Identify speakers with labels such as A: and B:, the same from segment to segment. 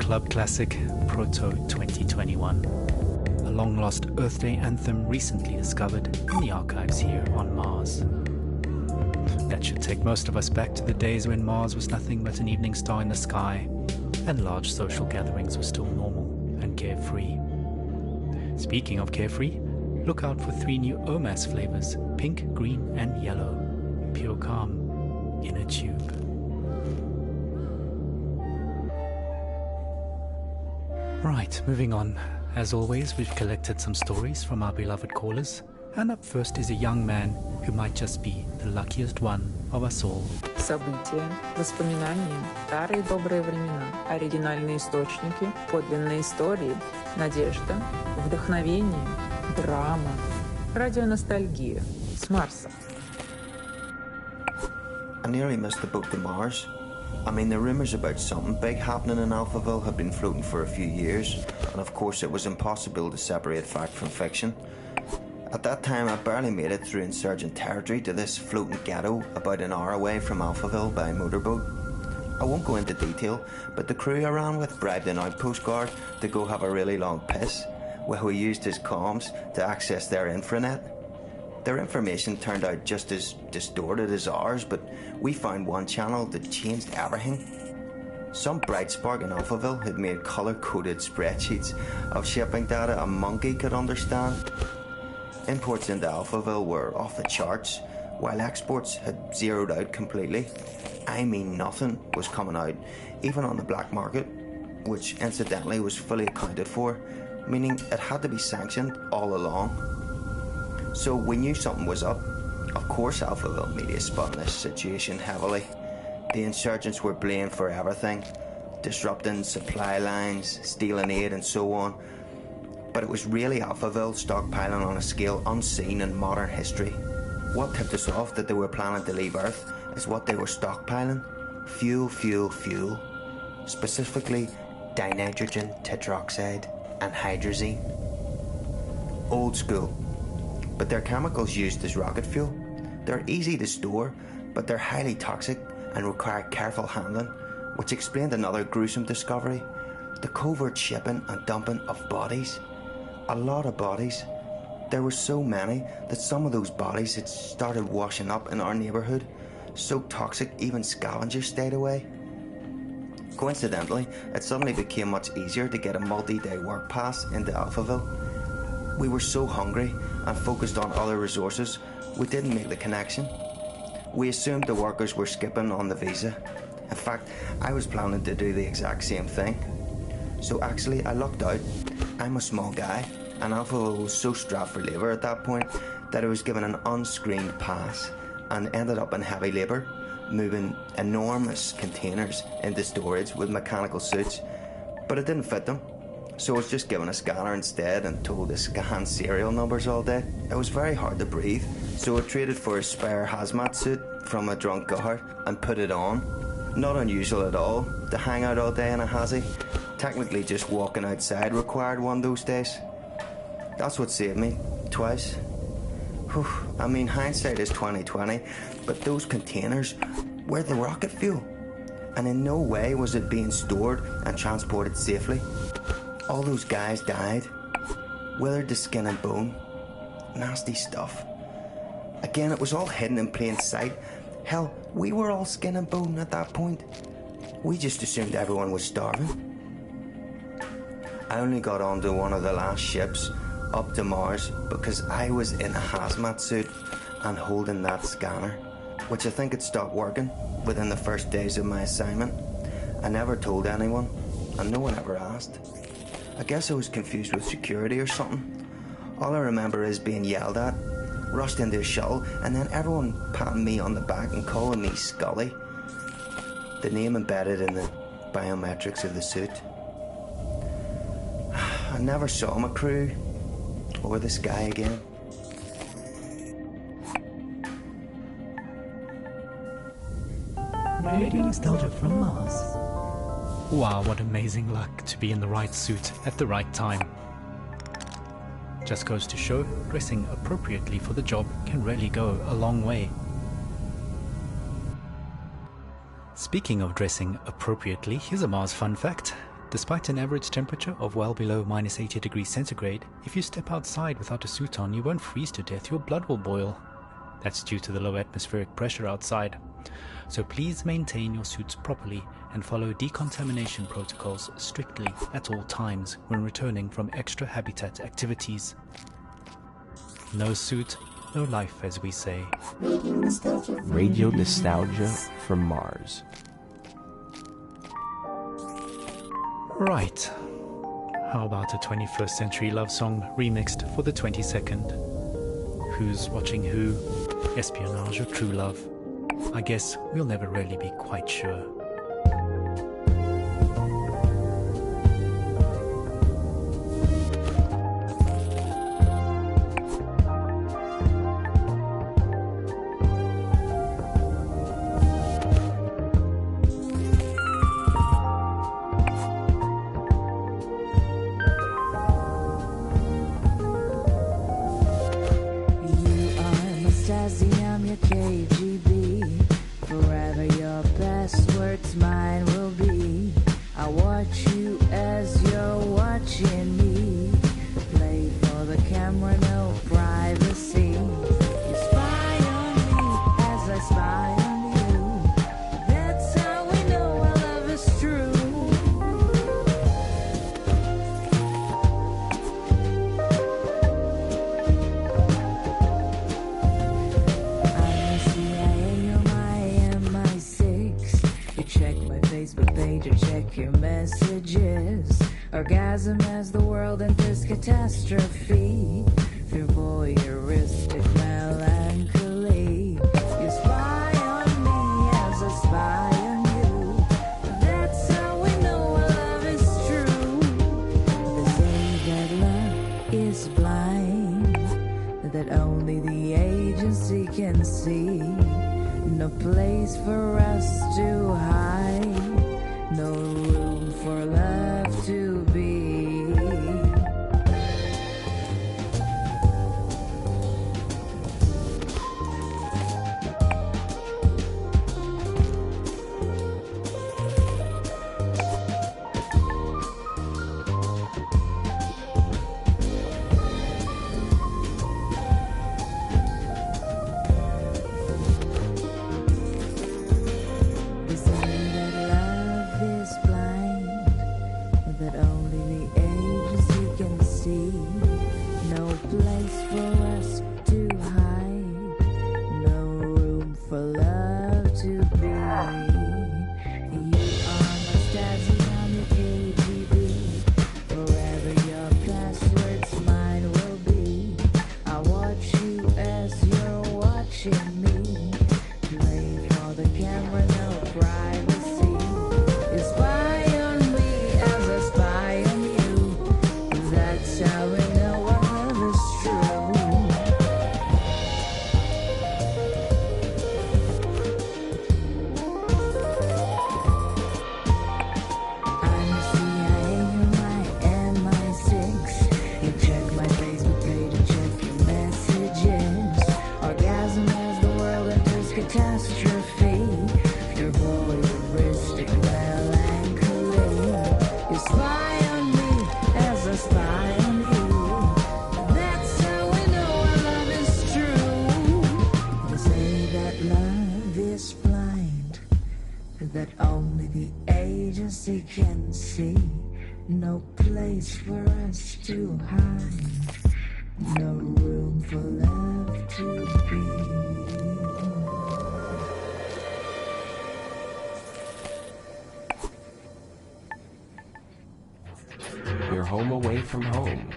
A: club classic Proto 2021, a long-lost Earth Day anthem recently discovered in the archives here on Mars. That should take most of us back to the days when Mars was nothing but an evening star in the sky, and large social gatherings were still normal and carefree. Speaking of carefree, look out for 3 new OMAS flavors, pink, green and yellow. Pure calm in a tube. Right, moving on. As always, we've collected some stories from our beloved callers, and up first is a young man who might just be the luckiest one of us all.
B: События, воспоминания, старые добрые времена, оригинальные источники, подлинные истории, надежда, вдохновение, драма, радионостальгия с Марса.
C: I nearly missed the boat to Mars. I mean, the rumours about something big happening in Alphaville had been floating for a few years, and of course it was impossible to separate fact from fiction. At that time, I barely made it through insurgent territory to this floating ghetto about an hour away from Alphaville by motorboat. I won't go into detail, but the crew I ran with bribed an outpost guard to go have a really long piss, while we used his comms to access their infranet. Their information turned out just as distorted as ours, but we found one channel that changed everything. Some bright spark in Alphaville had made colour-coded spreadsheets of shipping data a monkey could understand. Imports into Alphaville were off the charts, while exports had zeroed out completely. I mean, nothing was coming out, even on the black market, which incidentally was fully accounted for, meaning it had to be sanctioned all along. So we knew something was up. Of course Alphaville media spun this situation heavily. The insurgents were blamed for everything, disrupting supply lines, stealing aid and so on. But it was really Alphaville stockpiling on a scale unseen in modern history. What tipped us off that they were planning to leave Earth is what they were stockpiling. Fuel, fuel, fuel. Specifically, dinitrogen tetroxide and hydrazine. Old school. But they're chemicals used as rocket fuel. They're easy to store, but they're highly toxic and require careful handling, which explained another gruesome discovery: the covert shipping and dumping of bodies. A lot of bodies. There were so many that some of those bodies had started washing up in our neighbourhood, so toxic even scavengers stayed away. Coincidentally, it suddenly became much easier to get a multi-day work pass into Alphaville. We were so hungry and focused on other resources, we didn't make the connection. We assumed the workers were skipping on the visa. In fact, I was planning to do the exact same thing. So actually, I lucked out. I'm a small guy, and Alphaville was so strapped for labour at that point that I was given an unscreened pass and ended up in heavy labour, moving enormous containers into storage with mechanical suits, but it didn't fit them. So I was just given a scanner instead and told to scan serial numbers all day. It was very hard to breathe, so I traded for a spare hazmat suit from a drunk guard and put it on. Not unusual at all to hang out all day in a hazy. Technically just walking outside required one those days. That's what saved me, twice. Whew. I mean, hindsight is 20/20, but those containers were the rocket fuel, and in no way was it being stored and transported safely. All those guys died, withered to skin and bone. Nasty stuff. Again, it was all hidden in plain sight. Hell, we were all skin and bone at that point. We just assumed everyone was starving. I only got onto one of the last ships up to Mars because I was in a hazmat suit and holding that scanner, which I think had stopped working within the first days of my assignment. I never told anyone, and no one ever asked. I guess I was confused with security or something. All I remember is being yelled at, rushed into a shuttle, and then everyone patting me on the back and calling me Scully, the name embedded in the biometrics of the suit. I never saw my crew or the sky again.
A: Radio nostalgia from Mars. Wow, what amazing luck to be in the right suit at the right time. Just goes to show, dressing appropriately for the job can really go a long way. Speaking of dressing appropriately, here's a Mars fun fact. Despite an average temperature of well below minus 80 degrees centigrade, if you step outside without a suit on, you won't freeze to death, your blood will boil. That's due to the low atmospheric pressure outside. So please maintain your suits properly and follow decontamination protocols strictly at all times when returning from extra habitat activities. No suit, no life, as we say.
D: Radio nostalgia from Mars.
A: Right. How about a 21st century love song remixed for the 22nd? Who's watching who? Espionage or true love? I guess we'll never really be quite sure.
E: Orgasm as the world enters catastrophe through voyeuristic melancholy. You spy on me as I spy on you. That's how we know our love is true. They say that love is blind, that only the agency can see. No place for us to hide, no room for love to be. Can see no place for us to hide, no room for love to be.
D: You're home away from home.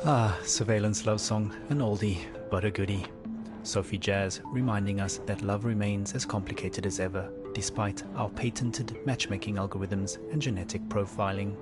A: Ah, Surveillance Love Song, an oldie, but a goodie. Sophie Jazz reminding us that love remains as complicated as ever, despite our patented matchmaking algorithms and genetic profiling.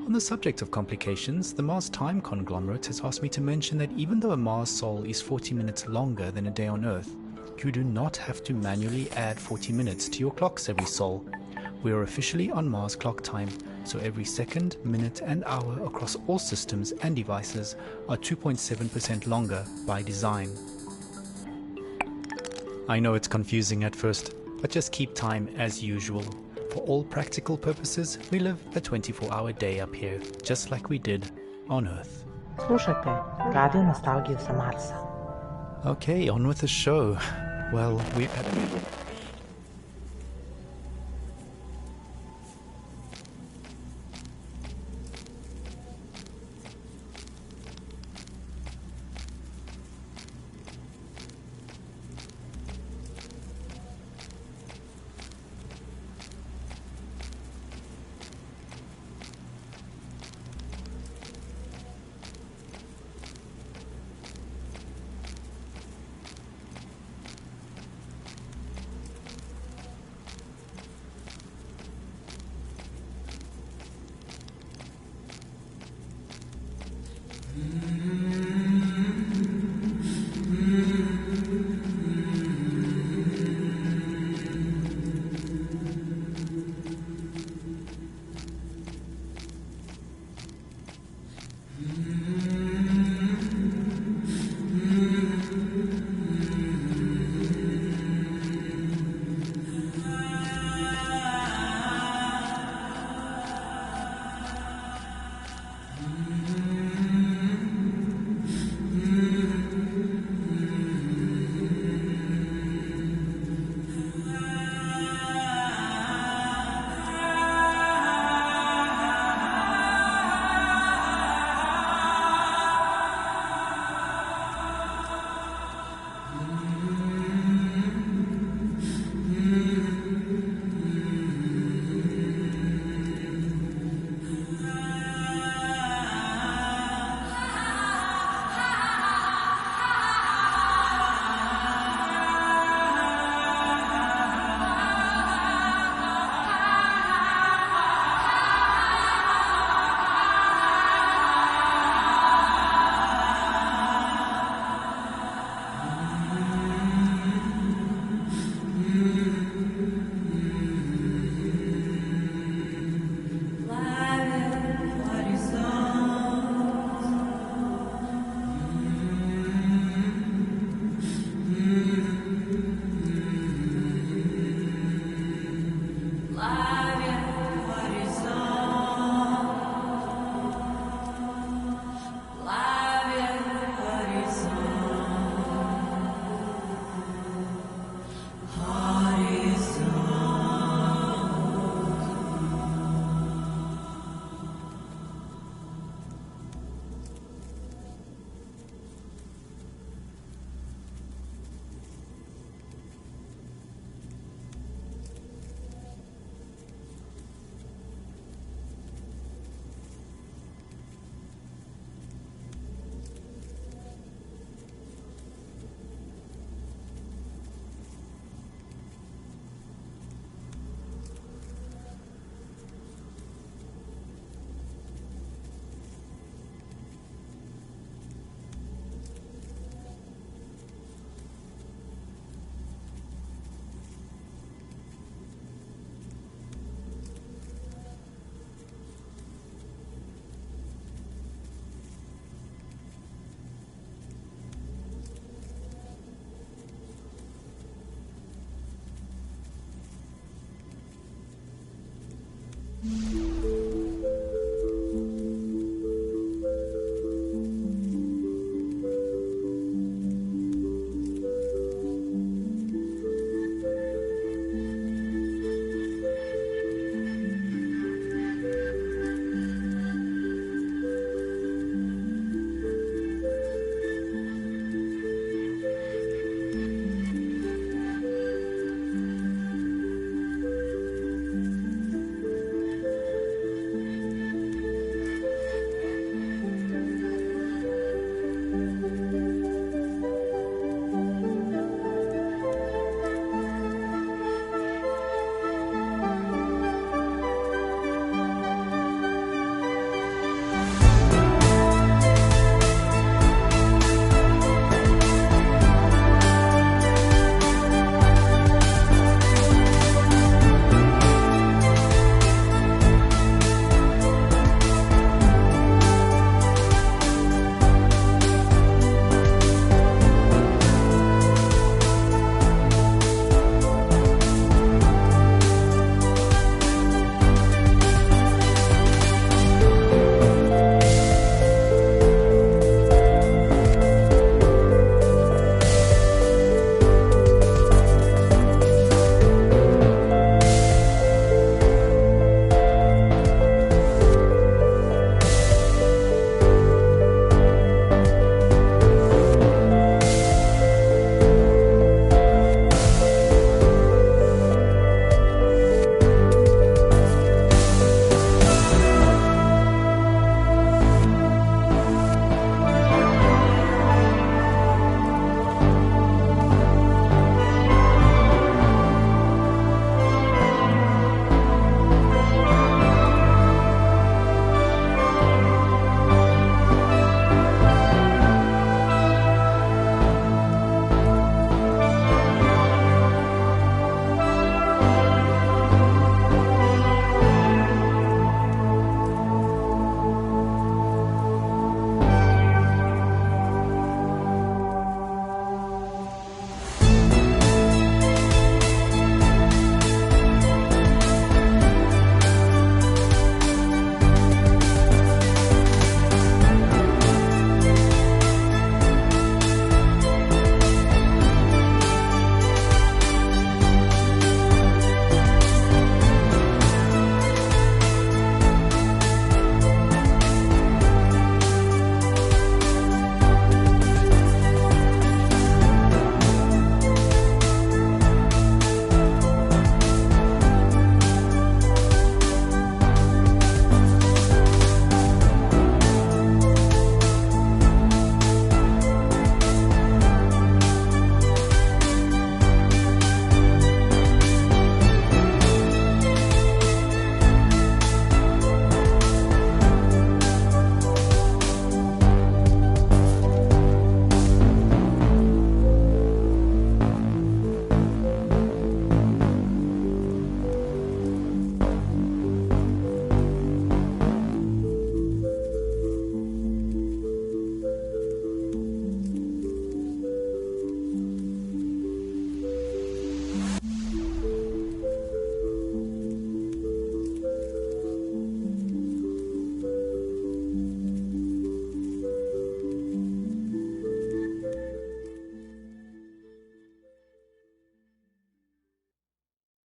A: On the subject of complications, the Mars Time Conglomerate has asked me to mention that even though a Mars sol is 40 minutes longer than a day on Earth, you do not have to manually add 40 minutes to your clocks every sol. We are officially on Mars clock time, so every second, minute and hour across all systems and devices are 2.7% longer by design. I know it's confusing at first, but just keep time as usual. For all practical purposes, we live a 24-hour day up here, just like we did on Earth.
F: Слушайте радио носталгiju sa Marsa.
A: Okay, on with the show. Well,